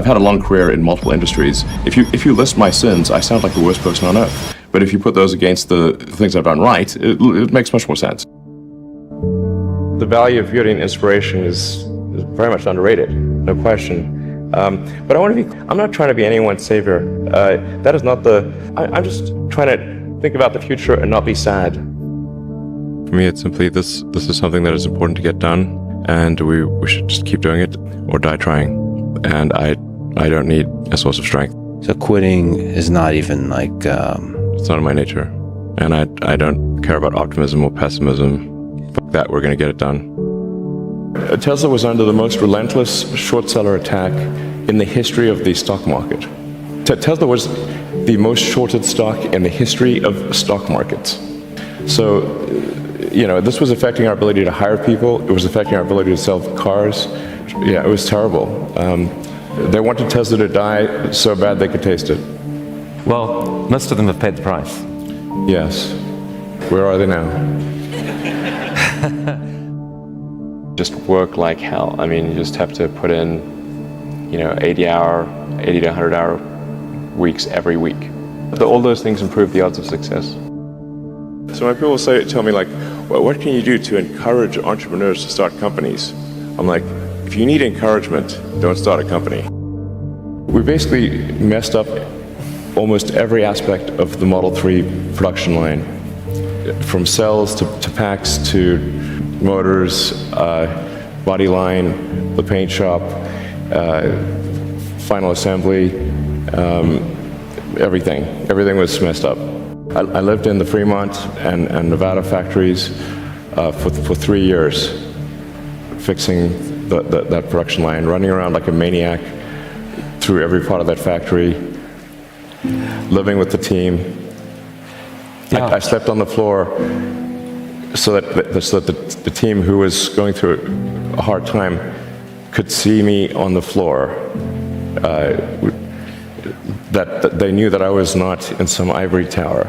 I've had a long career in multiple industries. If you list my sins, I sound like the worst person on earth. But if you put those against the things I've done right, it makes much more sense. The value of beauty and inspiration is very much underrated, no question. But I'm not trying to be anyone's savior. That is not I'm just trying to think about the future and not be sad. For me, it's simply this is something that is important to get done, and we should just keep doing it or die trying. And I don't need a source of strength. So quitting is not even like... It's not in my nature. And I don't care about optimism or pessimism. Fuck that, we're going to get it done. Tesla was under the most relentless short seller attack in the history of the stock market. Tesla was the most shorted stock in the history of stock markets. So, this was affecting our ability to hire people. It was affecting our ability to sell cars. Yeah, it was terrible. They wanted Tesla to die so bad they could taste it. Well, most of them have paid the price. Yes. Where are they now? Just work like hell. I mean, you just have to put in, 80 to 100 hour weeks every week. All those things improve the odds of success. So when people tell me well, what can you do to encourage entrepreneurs to start companies? I'm like, if you need encouragement, don't start a company. We basically messed up almost every aspect of the Model 3 production line, from cells to packs to motors, body line, the paint shop, final assembly, everything. Everything was messed up. I lived in the Fremont and Nevada factories for 3 years, fixing that production line, running around like a maniac through every part of that factory, living with the team. Yeah. I slept on the floor so that the team who was going through a hard time could see me on the floor. That they knew that I was not in some ivory tower.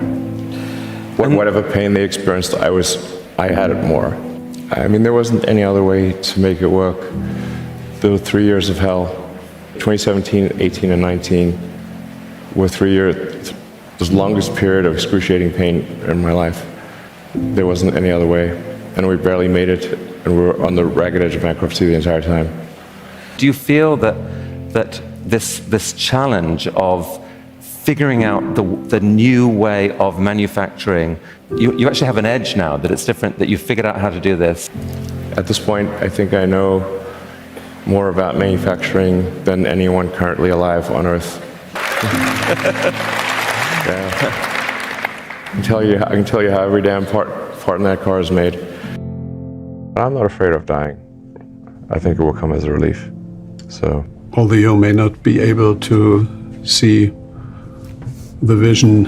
Whatever pain they experienced, I had it more. I mean, there wasn't any other way to make it work. There were 3 years of hell. 2017, 18, and 19 were 3 years, the longest period of excruciating pain in my life. There wasn't any other way, and we barely made it, and we were on the ragged edge of bankruptcy the entire time. Do you feel that this challenge of figuring out the new way of manufacturing, you actually have an edge now, that it's different, that you've figured out how to do this? At this point, I think I know more about manufacturing than anyone currently alive on Earth. Yeah. I can tell you how every damn part in that car is made. I'm not afraid of dying. I think it will come as a relief. So, although you may not be able to see the vision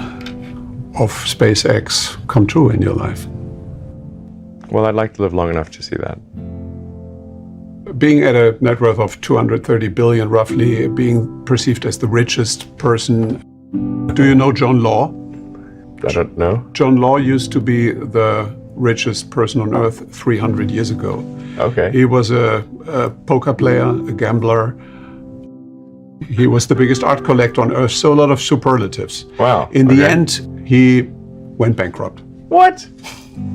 of SpaceX come true in your life. Well, I'd like to live long enough to see that. Being at a net worth of 230 billion, roughly, being perceived as the richest person. Do you know John Law? I don't know. John Law used to be the richest person on earth 300 years ago. Okay. He was a poker player, a gambler. He was the biggest art collector on earth, so a lot of superlatives. Wow. In the end, he went bankrupt. What?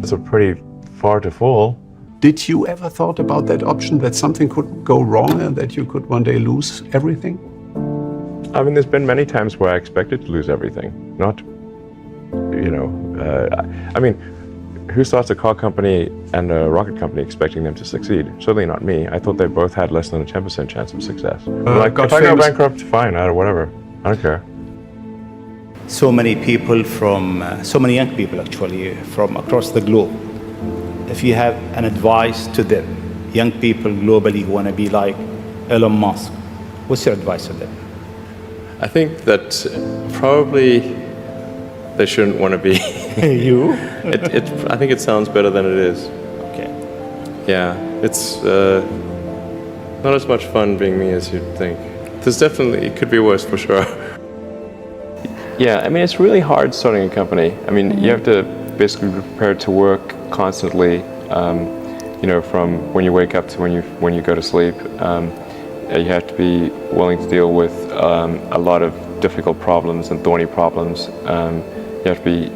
That's a pretty far to fall. Did you ever thought about that option, that something could go wrong and that you could one day lose everything? I mean, there's been many times where I expected to lose everything. Not, I mean, who starts a car company and a rocket company expecting them to succeed? Certainly not me. I thought they both had less than a 10% chance of success. If I go bankrupt, fine, whatever. I don't care. So many people so many young people actually, from across the globe. If you have an advice to them, young people globally who want to be like Elon Musk, what's your advice to them? I think that probably they shouldn't want to be. You? I think it sounds better than it is. Okay. Yeah, it's not as much fun being me as you'd think. It could be worse for sure. Yeah, I mean, it's really hard starting a company. I mean, you have to basically be prepared to work constantly, from when you wake up to when you go to sleep. You have to be willing to deal with a lot of difficult problems and thorny problems. You have to be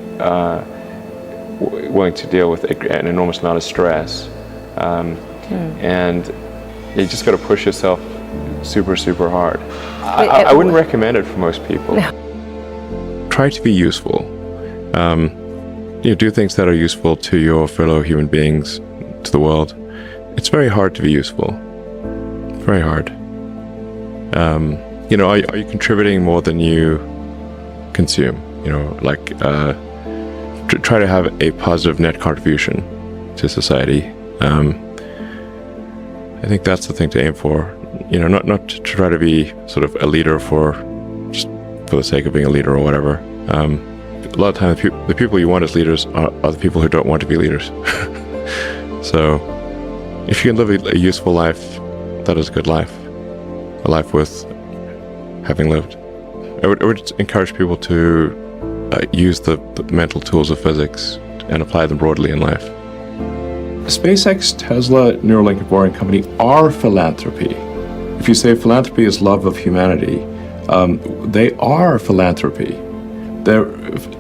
willing to deal with an enormous amount of stress. And you just got to push yourself super, super hard. I wouldn't recommend it for most people. No. Try to be useful. Do things that are useful to your fellow human beings, to the world. It's very hard to be useful. Very hard. Are you contributing more than you consume? Try to have a positive net contribution to society. I think that's the thing to aim for. Not to try to be sort of a leader for the sake of being a leader or whatever. A lot of times, the people you want as leaders are the people who don't want to be leaders. So, if you can live a useful life, that is a good life. A life worth having lived. I would encourage people to use the mental tools of physics and apply them broadly in life. SpaceX, Tesla, Neuralink, and Boring Company are philanthropy. If you say philanthropy is love of humanity, they are philanthropy.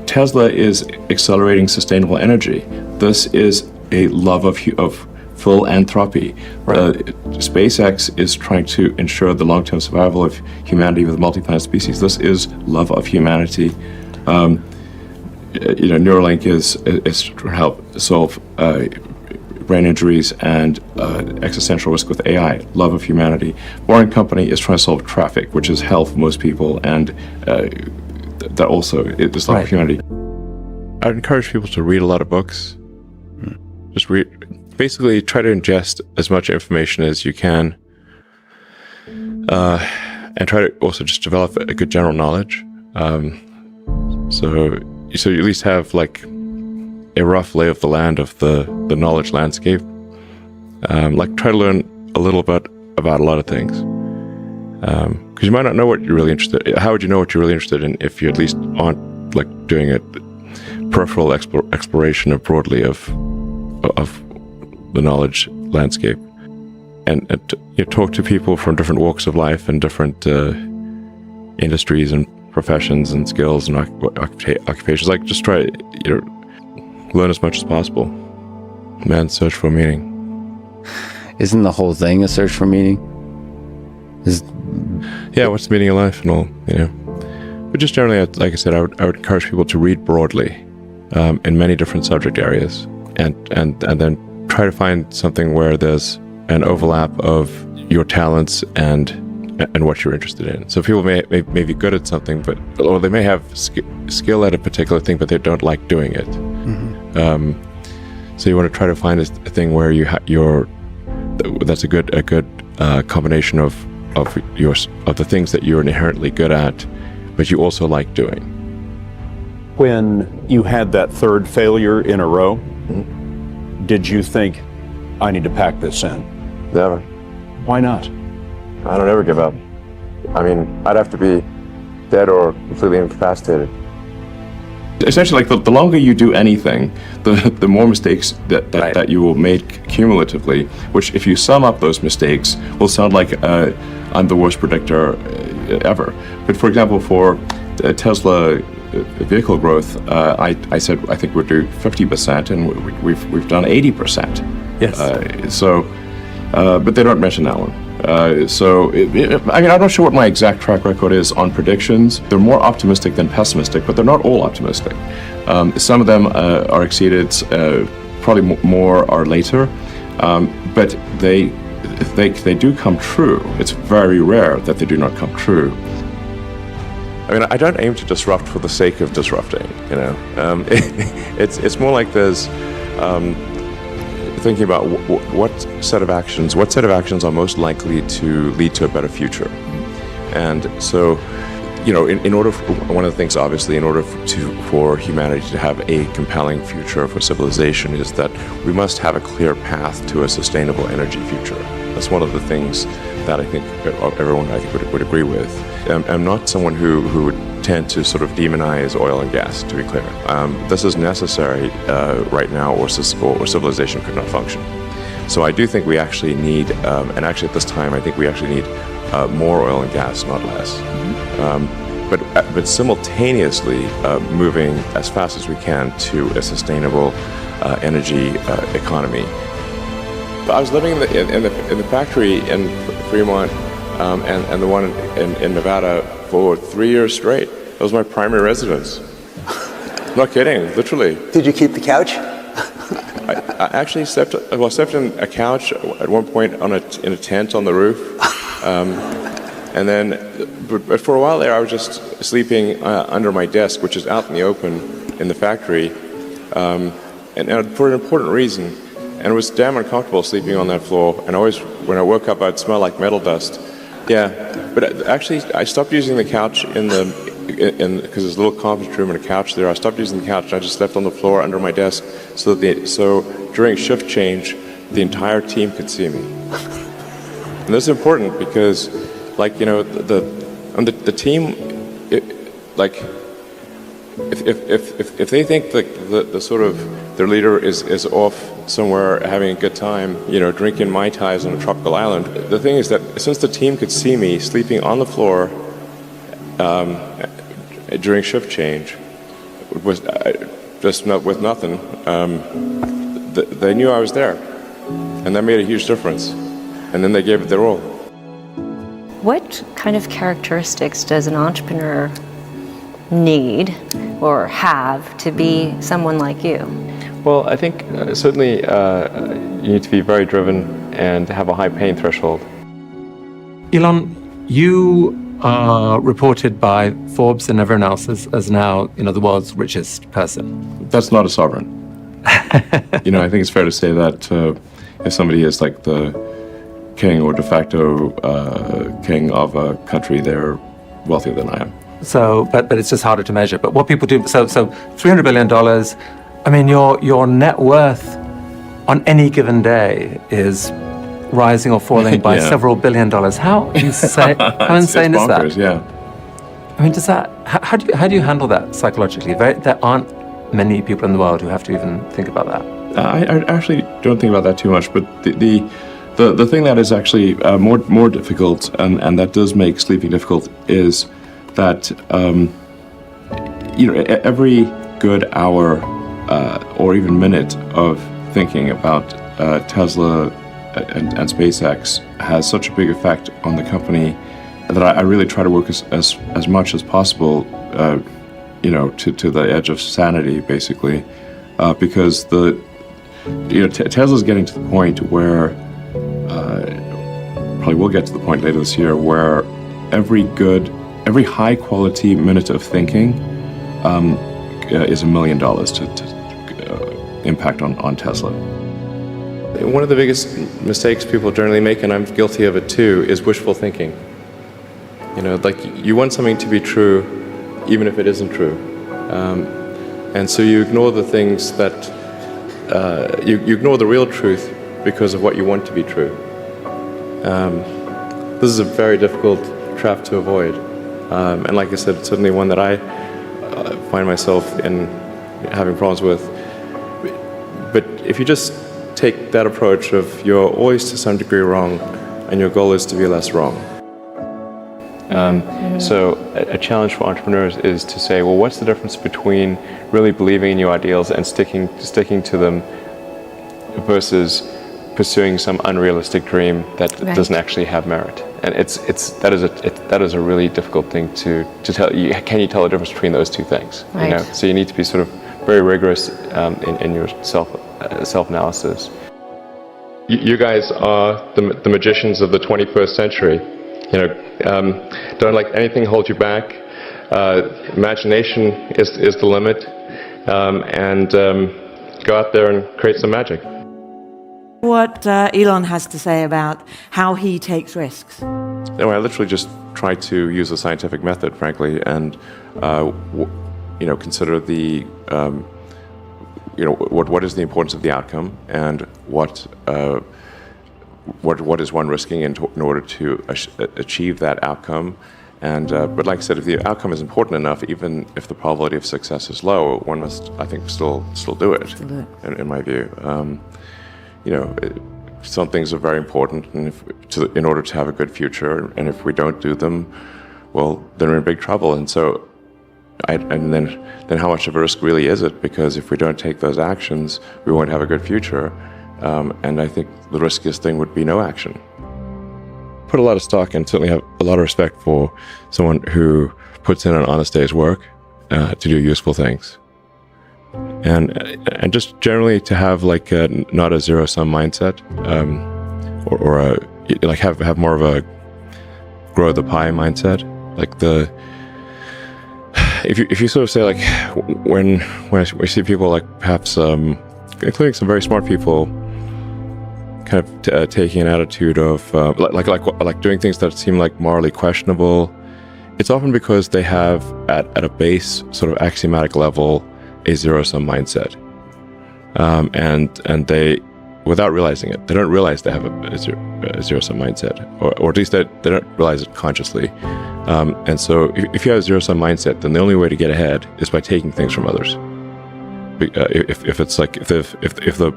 Tesla is accelerating sustainable energy. This is a love of philanthropy. Right. SpaceX is trying to ensure the long-term survival of humanity with multi-planet species. This is love of humanity. Neuralink is to help solve brain injuries and existential risk with AI, love of humanity. Boring Company is trying to solve traffic, which is hell for most people, and that also is love of humanity. I'd encourage people to read a lot of books. Just read. Basically, try to ingest as much information as you can, and try to also just develop a good general knowledge. So you at least have like a rough lay of the land of the knowledge landscape. Try to learn a little bit about a lot of things, because you might not know what you're really interested in. How would you know what you're really interested in if you at least aren't doing a peripheral exploration broadly of the knowledge landscape, and talk to people from different walks of life and different industries and professions and skills and occupations. Just try learn as much as possible. Man's search for meaning. Isn't the whole thing a search for meaning? Yeah, what's the meaning of life and all, But just generally, like I said, I would encourage people to read broadly in many different subject areas, and then try to find something where there's an overlap of your talents and what you're interested in. So people may be good at something, or they may have skill at a particular thing, but they don't like doing it. Mm-hmm. So you want to try to find a thing where that's a good combination of the things that you're inherently good at, but you also like doing. When you had that third failure in a row, did you think, I need to pack this in? Never. Why not? I don't ever give up. I mean, I'd have to be dead or completely incapacitated. Essentially, the longer you do anything, the more mistakes that you will make cumulatively, which if you sum up those mistakes, will sound like I'm the worst predictor ever. But for example, for Tesla vehicle growth, I said I think we'll do 50%, and we've done 80%. Yes. But they don't mention that one. I'm not sure what my exact track record is on predictions. They're more optimistic than pessimistic, but they're not all optimistic. Some of them are exceeded, probably more are later, but they do come true. It's very rare that they do not come true. I mean, I don't aim to disrupt for the sake of disrupting, It's more like there's thinking about what set of actions are most likely to lead to a better future. And so, in order one of the things, obviously, in order for humanity to have a compelling future for civilization, is that we must have a clear path to a sustainable energy future. That's one of the things that I think everyone would agree with. I'm not someone who would tend to sort of demonize oil and gas, to be clear. This is necessary right now, or civilization could not function. So I do think we actually need, and actually at this time, I think we actually need more oil and gas, not less. But simultaneously moving as fast as we can to a sustainable energy economy. I was living in the factory in Fremont and the one in Nevada for 3 years straight. That was my primary residence. I'm not kidding, literally. Did you keep the couch? I actually slept in a couch at one point in a tent on the roof. And then, but for a while there, I was just sleeping under my desk, which is out in the open in the factory, and for an important reason. And it was damn uncomfortable sleeping on that floor. And always, when I woke up, I'd smell like metal dust. Yeah, but actually, I stopped using the couch because there's a little conference room and a couch there. I stopped using the couch. And I just slept on the floor under my desk, so during shift change, the entire team could see me. And this is important because, like, you know, the team, if they think the sort of their leader is off somewhere having a good time, you know, drinking Mai Tais on a tropical island, the thing is that since the team could see me sleeping on the floor during shift change, with nothing, they knew I was there, and that made a huge difference. And then they gave it their all. What kind of characteristics does an entrepreneur need or have to be someone like you? Well, I think certainly you need to be very driven and have a high pain threshold. Elon, you are reported by Forbes and everyone else as now, you know, the world's richest person. That's not a sovereign. You know, I think it's fair to say that if somebody is like the king or de facto king of a country, they're wealthier than I am. So, but it's just harder to measure. But what people do, so $300 billion, I mean, your net worth on any given day is rising or falling by several $billion. How insane, how insane is that? Yeah. I mean, how do you handle that psychologically? There aren't many people in the world who have to even think about that. I actually don't think about that too much, but the thing that is actually more difficult and that does make sleeping difficult is that you know, every good hour or even minute of thinking about Tesla and SpaceX has such a big effect on the company that I really try to work as much as possible, you know, to the edge of sanity, basically, because Tesla's getting to the point where probably will get to the point later this year where every high quality minute of thinking is $1 million to impact on Tesla. One of the biggest mistakes people generally make, and I'm guilty of it too, is wishful thinking. You know, like you want something to be true, even if it isn't true, and so you ignore the things that you ignore the real truth because of what you want to be true. This is a very difficult trap to avoid, and like I said, it's certainly one that I find myself in having problems with. But if you just take that approach of you're always to some degree wrong, and your goal is to be less wrong. So a challenge for entrepreneurs is to say, well, what's the difference between really believing in your ideals and sticking to them versus pursuing some unrealistic dream that doesn't actually have merit? And that is a really difficult thing to tell. Can you tell the difference between those two things? Right. You know? So you need to be sort of very rigorous in your self-analysis. You guys are the magicians of the 21st century. You know, don't let anything hold you back. Imagination is the limit, and go out there and create some magic. What Elon has to say about how he takes risks. No, I literally just try to use a scientific method, frankly, and you know, consider the you know, what is the importance of the outcome, and what is one risking in order to achieve that outcome. And but like I said, if the outcome is important enough, even if the probability of success is low, one must, I think, still do it. In my view, you know, some things are very important, and in order to have a good future, and if we don't do them, well, then we're in big trouble. And so, and then how much of a risk really is it? Because if we don't take those actions, we won't have a good future. And I think the riskiest thing would be no action. Put a lot of stock and certainly have a lot of respect for someone who puts in an honest day's work to do useful things. And just generally to have like not a zero-sum mindset, or have more of a grow the pie mindset. Like if you sort of say like when I see people like perhaps including some very smart people kind of taking an attitude of like doing things that seem like morally questionable, it's often because they have at a base sort of axiomatic level a zero-sum mindset, and they, without realizing it, they don't realize they have a zero-sum mindset, or at least they don't realize it consciously. And so if you have a zero-sum mindset, then the only way to get ahead is by taking things from others. If it's like if the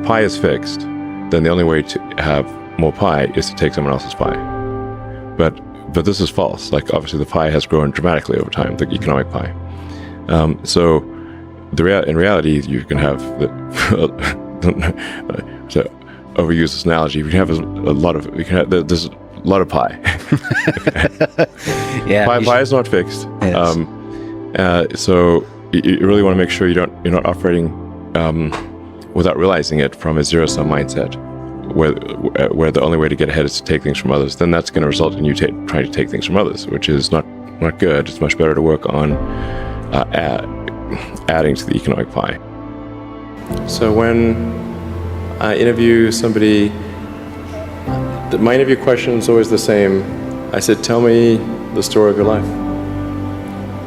pie is fixed, then the only way to have more pie is to take someone else's pie. But this is false. Like obviously the pie has grown dramatically over time, the economic pie. So in reality, you can have to overuse this analogy. You can have there's a lot of pie. Yeah, pie is not fixed. Yes. So you really want to make sure you're not operating without realizing it from a zero-sum mindset, where the only way to get ahead is to take things from others. Then that's going to result in you trying to take things from others, which is not good. It's much better to work on adding to the economic pie. So when I interview somebody, my interview question is always the same. I said, tell me the story of your life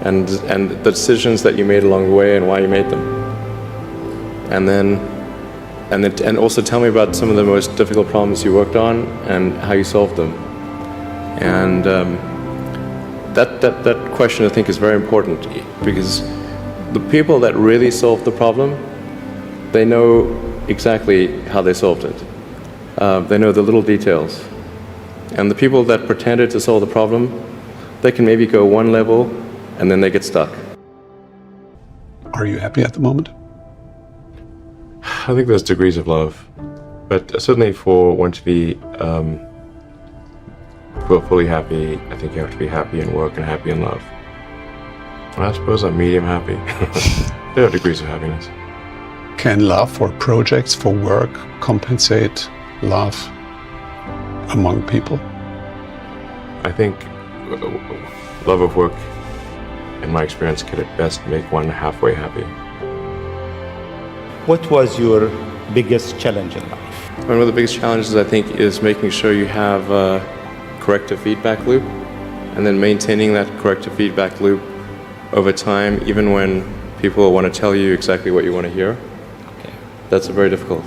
and the decisions that you made along the way and why you made them. And also tell me about some of the most difficult problems you worked on and how you solved them. And that question, I think, is very important, because the people that really solved the problem, they know exactly how they solved it. They know the little details. And the people that pretended to solve the problem, they can maybe go one level and then they get stuck. Are you happy at the moment? I think there's degrees of love, but certainly for one to be fully happy, I think you have to be happy in work and happy in love. I suppose I'm medium happy. There are degrees of happiness. Can love for projects, for work, compensate love among people? I think love of work, in my experience, could at best make one halfway happy. What was your biggest challenge in life? One of the biggest challenges, I think, is making sure you have a corrective feedback loop, and then maintaining that corrective feedback loop over time, even when people want to tell you exactly what you want to hear. Okay. That's very difficult.